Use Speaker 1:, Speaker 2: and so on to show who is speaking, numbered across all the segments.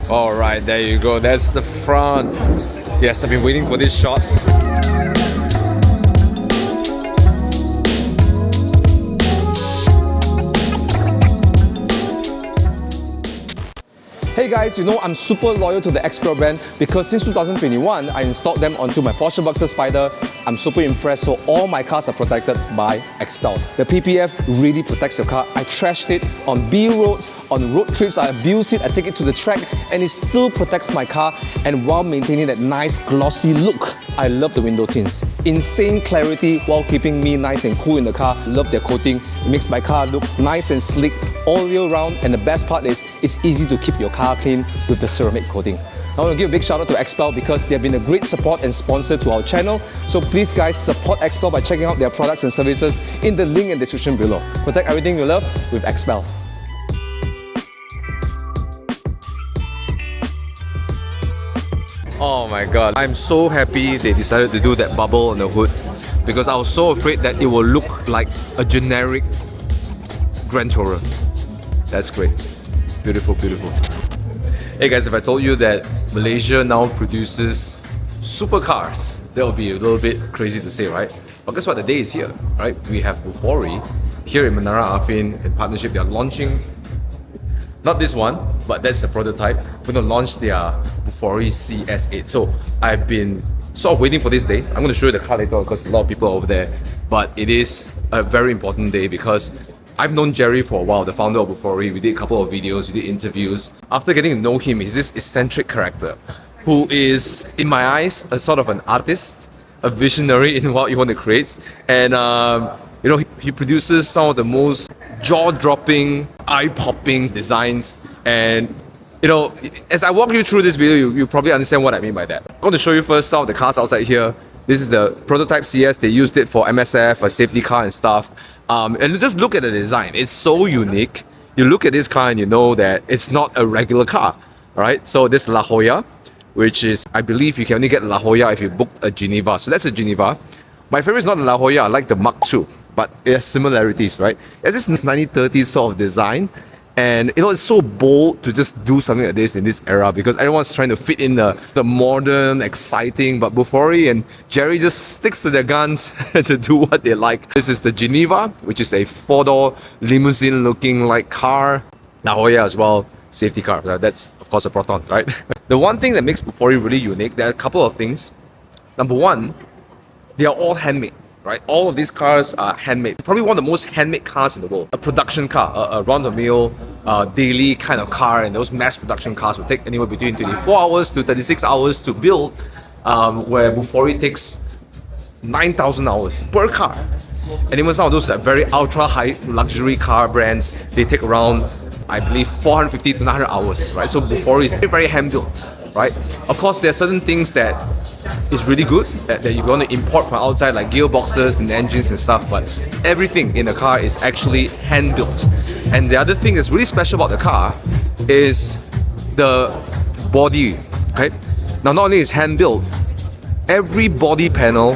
Speaker 1: Alright, there you go. That's the front. Yes, I've been waiting for this shot. Hey guys, you know I'm super loyal to the XPEL brand because since 2021, I installed them onto my Porsche Boxer Spider. I'm super impressed, so all my cars are protected by XPEL. The PPF really protects your car. I trashed it on B roads, on road trips, I abuse it, I take it to the track, and it still protects my car, and while maintaining that nice glossy look. I love the window tints. Insane clarity while keeping me nice and cool in the car. Love their coating. It makes my car look nice and sleek all year round, and the best part is it's easy to keep your car clean with the ceramic coating. I want to give a big shout out to XPEL because they have been a great support and sponsor to our channel. So please guys, support XPEL by checking out their products and services in the link in the description below. Protect everything you love with XPEL. Oh my god, I'm so happy they decided to do that bubble on the hood because I was so afraid that it will look like a generic Grand Tourer. That's great. Beautiful, beautiful. Hey guys, if I told you that Malaysia now produces supercars, that would be a little bit crazy to say, right? But guess what? The day is here, right? We have Bufori here in Menara Afin in partnership. They are launching, not this one, but that's the prototype. We're going to launch their Bufori CS8. So I've been sort of waiting for this day. I'm going to show you the car later because a lot of people are over there. But it is a very important day because I've known Jerry for a while, the founder of Bufori. We did a couple of videos, we did interviews. After getting to know him, he's this eccentric character who is, in my eyes, a sort of an artist, a visionary in what you want to create. And you know, he produces some of the most jaw-dropping, eye-popping designs. And you know, as I walk you through this video, you probably understand what I mean by that. I'm going to show you first some of the cars outside here. This is the prototype CS. They used it for MSF, a safety car and stuff. And just look at the design. It's so unique. You look at this car and you know that it's not a regular car, right? So this La Jolla, which is, I believe you can only get La Jolla if you book a Geneva. So that's a Geneva. My favorite is not the La Jolla. I like the Mark II, but it has similarities, right? It's this 1930s sort of design. And you know, it's so bold to just do something like this in this era because everyone's trying to fit in the modern, exciting, but Bufori and Jerry just sticks to their guns to do what they like. This is the Geneva, which is a four-door limousine looking like car. La Jolla as well, safety car. That's of course a Proton, right? The one thing that makes Bufori really unique, there are a couple of things. Number one, they are all handmade. Right? All of these cars are handmade. Probably one of the most handmade cars in the world. A production car, a run-of-the-mill, daily kind of car, and those mass production cars will take anywhere between 24 hours to 36 hours to build, where Bufori takes 9,000 hours per car. And even some of those very ultra-high luxury car brands, they take around, I believe, 450 to 900 hours, right? So Bufori is very, very hand-built, right? Of course, there are certain things that is really good that you want to import from outside, like gearboxes and engines and stuff, but everything in the car is actually hand built. And the other thing that's really special about the car is the body. Okay, now not only is hand built, every body panel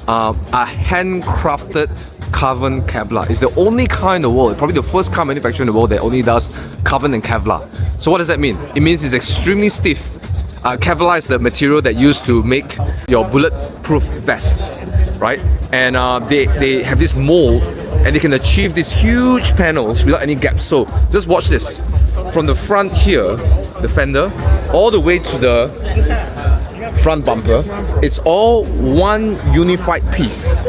Speaker 1: are handcrafted carbon Kevlar. It's the only car in the world, probably the first car manufacturer in the world that only does carbon and Kevlar. So what does that mean? It means it's extremely stiff. Kevlar is the material that used to make your bulletproof vests, right? And they have this mold and they can achieve these huge panels without any gaps. So just watch this. From the front here, the fender, all the way to the front bumper, it's all one unified piece.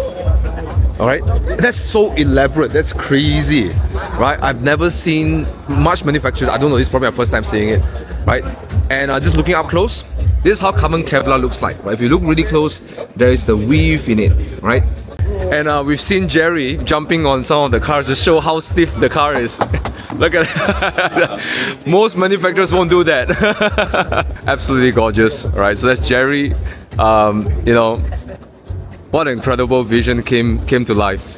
Speaker 1: Alright, that's so elaborate, that's crazy, right? I've never seen much manufacturers, I don't know, this is probably my first time seeing it, right? And just looking up close, this is how carbon Kevlar looks like. But if you look really close, there is the weave in it, right? And we've seen Jerry jumping on some of the cars to show how stiff the car is. Look at it. Most manufacturers won't do that. Absolutely gorgeous, right? So that's Jerry. You know, what an incredible vision came to life,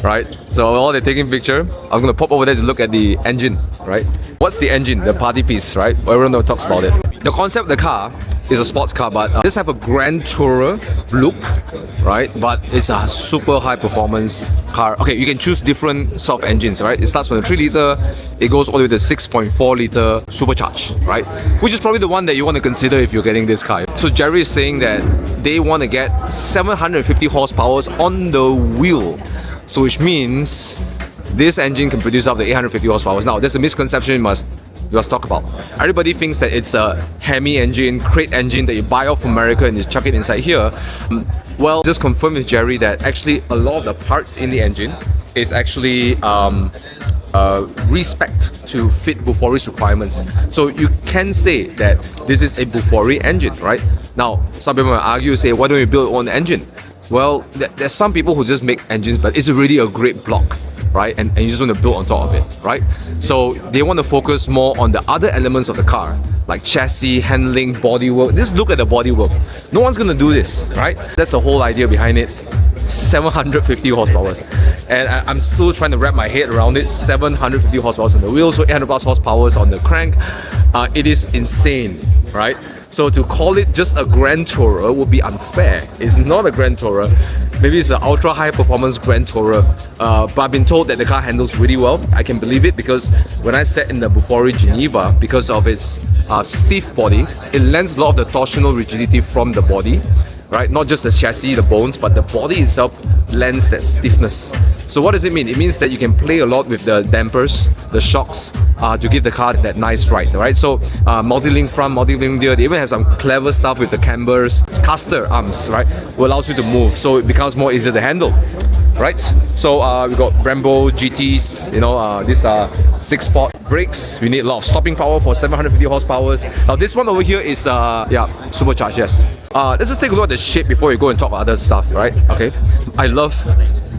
Speaker 1: right? So while they're taking picture, I'm gonna pop over there to look at the engine, right? What's the engine? The party piece, right? Everyone talks about it. The concept of the car it's a sports car, but this have a Grand Tourer look, right? But it's a super high performance car. Okay, you can choose different sort of engines, right? It starts from the 3 liter, it goes all the way to 6.4 liter supercharged, right? Which is probably the one that you want to consider if you're getting this car. So Jerry is saying that they want to get 750 horsepower on the wheel. So which means this engine can produce up to 850 horsepower. Now, there's a misconception you must talk about. Everybody thinks that it's a Hemi engine, crate engine that you buy off America and you chuck it inside here. Well, just confirm with Jerry that actually a lot of the parts in the engine is actually respec to fit Bufori's requirements. So you can say that this is a Bufori engine, right? Now, some people might argue, say, why don't you build your own engine? Well, there's some people who just make engines, but it's already a great block, right? And you just want to build on top of it, right? So they want to focus more on the other elements of the car, like chassis, handling, bodywork. Just look at the bodywork. No one's going to do this, right? That's the whole idea behind it. 750 horsepower. And I'm still trying to wrap my head around it. 750 horsepower on the wheels, so 800 plus horsepower on the crank. It is insane, right? So to call it just a Grand Tourer would be unfair. It's not a Grand Tourer. Maybe it's an ultra high performance Grand Tourer. But I've been told that the car handles really well. I can believe it because when I sat in the Bufori Geneva, because of its stiff body, it lends a lot of the torsional rigidity from the body, right? Not just the chassis, the bones, but the body itself lends that stiffness. So what does it mean? It means that you can play a lot with the dampers, the shocks, to give the car that nice ride, right? So multi-link front, multi-link rear. They even have some clever stuff with the cambers, caster arms, right? Will allows you to move, so it becomes more easier to handle, right? So we got Brembo GTs, you know, these are 6-spot brakes. We need a lot of stopping power for 750 horsepower. Now this one over here is yeah, supercharged, yes. Let's just take a look at the shape before we go and talk about other stuff, right? Okay, I love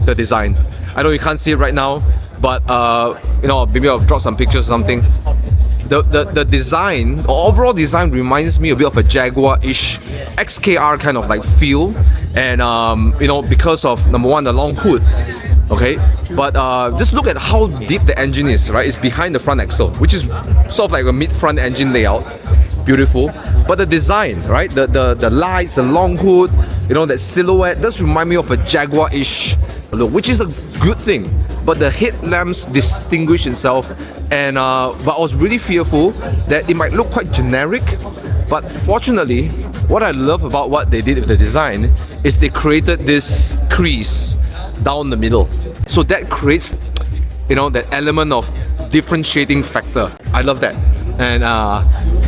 Speaker 1: the design. I know you can't see it right now, but you know, maybe I'll drop some pictures or something. The design, the overall design reminds me a bit of a Jaguar-ish XKR kind of like feel, and you know, because of number one, the long hood. Okay, but just look at how deep the engine is, right? It's behind the front axle, which is sort of like a mid-front engine layout. Beautiful. But the design, right? The lights, the long hood, you know, that silhouette does remind me of a Jaguar-ish look, which is a good thing. But the headlamps distinguish itself, and but I was really fearful that it might look quite generic. But fortunately, what I love about what they did with the design is they created this crease down the middle. So that creates, you know, that element of differentiating factor. I love that. And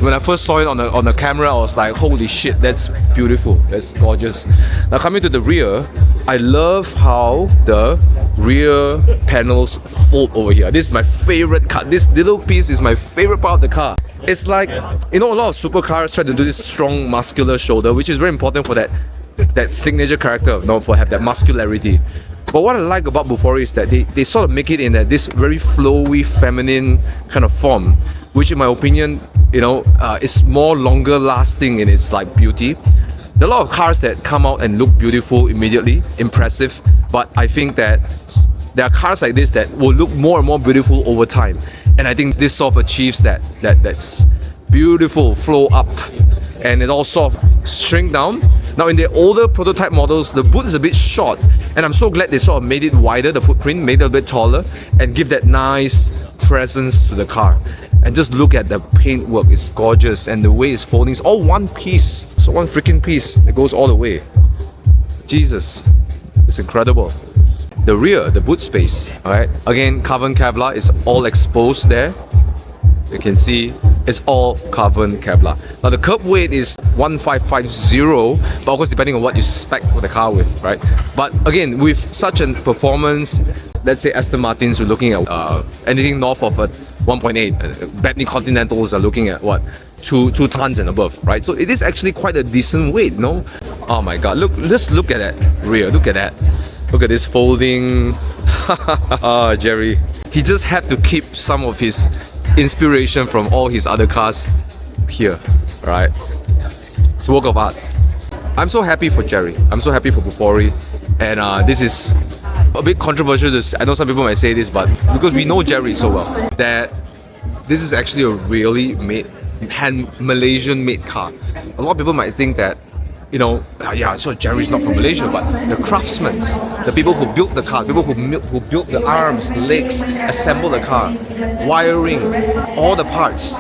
Speaker 1: when I first saw it on the camera, I was like, holy shit, that's beautiful, that's gorgeous. Now coming to the rear, I love how the rear panels fold over here. This is my favorite cut. This little piece is my favorite part of the car. It's like, you know, a lot of supercars try to do this strong muscular shoulder, which is very important for that signature character, you know, for have that muscularity. But what I like about Bufori is that they sort of make it in this very flowy, feminine kind of form, which in my opinion, you know, is more longer lasting in its like beauty. There are a lot of cars that come out and look beautiful immediately, impressive, but I think that there are cars like this that will look more and more beautiful over time. And I think this sort of achieves that's beautiful flow up, and it all sort of shrink down. Now in the older prototype models, the boot is a bit short, and I'm so glad they sort of made it wider, the footprint, made it a bit taller, and give that nice presence to the car. And just look at the paintwork, it's gorgeous, and the way it's folding, it's all one piece. So one freaking piece that goes all the way. Jesus, it's incredible. The rear, the boot space, alright, again, carbon Kevlar is all exposed there. You can see it's all carbon Kevlar. Now the curb weight is 1550, but of course depending on what you spec for the car with, right? But again, with such a performance, let's say Aston Martins, we're looking at anything north of a 1.8. Bentley Continentals are looking at what? 2 tons and above, right? So it is actually quite a decent weight, no? Oh my god, just look at that rear, look at that. Look at this folding. Ah, Jerry. He just had to keep some of his inspiration from all his other cars here, right? It's a work of art. I'm so happy for Jerry. I'm so happy for Bufori, and this is a bit controversial. I know some people might say this, but because we know Jerry so well, that this is actually a really made Malaysian-made car. A lot of people might think that, you know, yeah, so Jerry's not from Malaysia, but the craftsmen, the people who built the car, people who built the arms, the legs, assembled the car, wiring, all the parts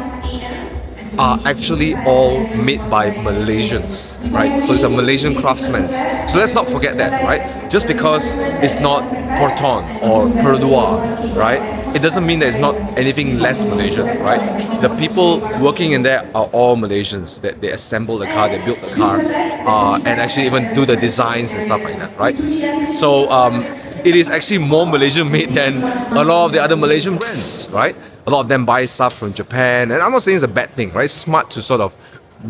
Speaker 1: are actually all made by Malaysians, right? So it's a Malaysian craftsman. So let's not forget that, right? Just because it's not Porton or Perdua, right? It doesn't mean that it's not anything less Malaysian, right? The people working in there are all Malaysians. That they assemble the car, they build the car, and actually even do the designs and stuff like that, right? So it is actually more Malaysian made than a lot of the other Malaysian brands, right? A lot of them buy stuff from Japan, and I'm not saying it's a bad thing, right? It's smart to sort of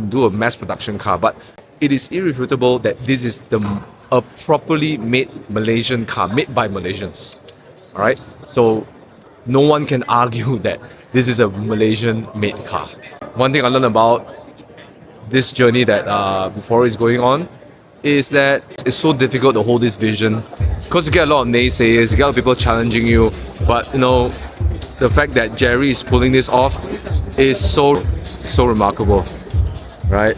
Speaker 1: do a mass production car, but it is irrefutable that this is a properly made Malaysian car, made by Malaysians, all right? So no one can argue that this is a Malaysian-made car. One thing I learned about this journey that Bufori is going on is that it's so difficult to hold this vision because you get a lot of naysayers, you get a lot of people challenging you, but you know, the fact that Jerry is pulling this off is so remarkable, right?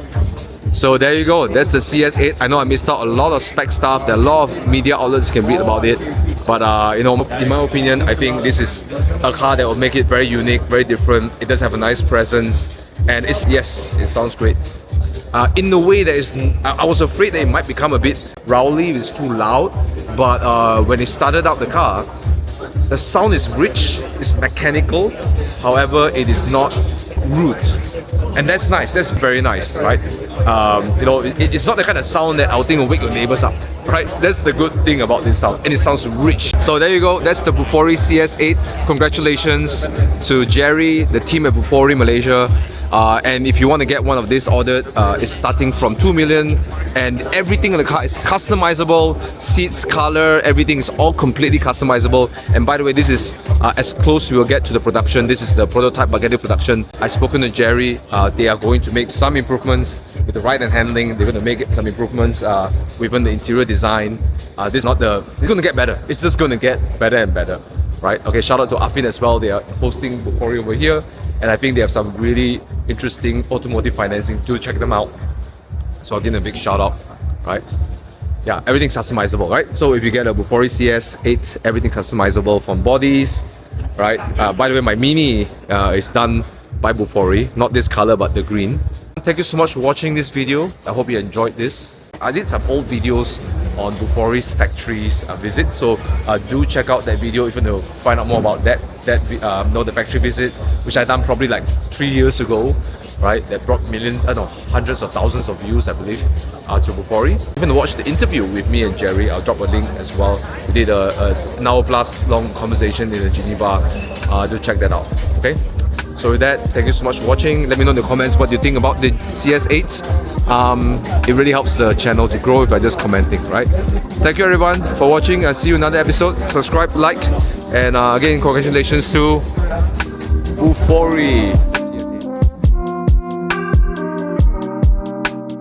Speaker 1: So there you go, that's the CS8. I know I missed out a lot of spec stuff, there are a lot of media outlets can read about it, but you know, in my opinion, I think this is a car that will make it very unique, very different. It does have a nice presence, and yes, it sounds great. In the way that is, I was afraid that it might become a bit rowdy if it's too loud, but when it started out the car, the sound is rich, it's mechanical, however, it is not rude. And that's nice, that's very nice, right? You know, it's not the kind of sound that I think will wake your neighbors up, right? That's the good thing about this sound, and it sounds rich. So there you go, that's the Bufori CS8. Congratulations to Jerry, the team at Bufori Malaysia. And if you want to get one of these ordered, it's starting from 2 million, and everything in the car is customizable. Seats, color, everything is all completely customizable. And by the way, this is as close we will get to the production. This is the prototype but getting production. I've spoken to Jerry. They are going to make some improvements with the ride and handling. They're going to make some improvements within the interior design. This is not the. It's going to get better. It's just going to get better and better, right? Okay. Shout out to Afin as well. They are hosting Bufori over here, and I think they have some really interesting automotive financing. Do check them out. So I'll give them a big shout out, right? Yeah, everything's customizable, right? So if you get a Bufori CS8, everything's customizable from bodies, right? By the way, my Mini is done by Bufori, not this color but the green. Thank you so much for watching this video. I hope you enjoyed this. I did some old videos on Bufori's factories visit, so do check out that video if you want to find out more about the factory visit, which I done probably like 3 years ago, right? That brought millions, hundreds of thousands of views, I believe, to Bufori. Even to watch the interview with me and Jerry, I'll drop a link as well. We did an hour plus long conversation in Geneva. Do check that out, okay? So with that, thank you so much for watching. Let me know in the comments what you think about the CS8. It really helps the channel to grow if I just comment things, right? Thank you everyone for watching. I'll see you in another episode. Subscribe, like, and again, congratulations to Bufori.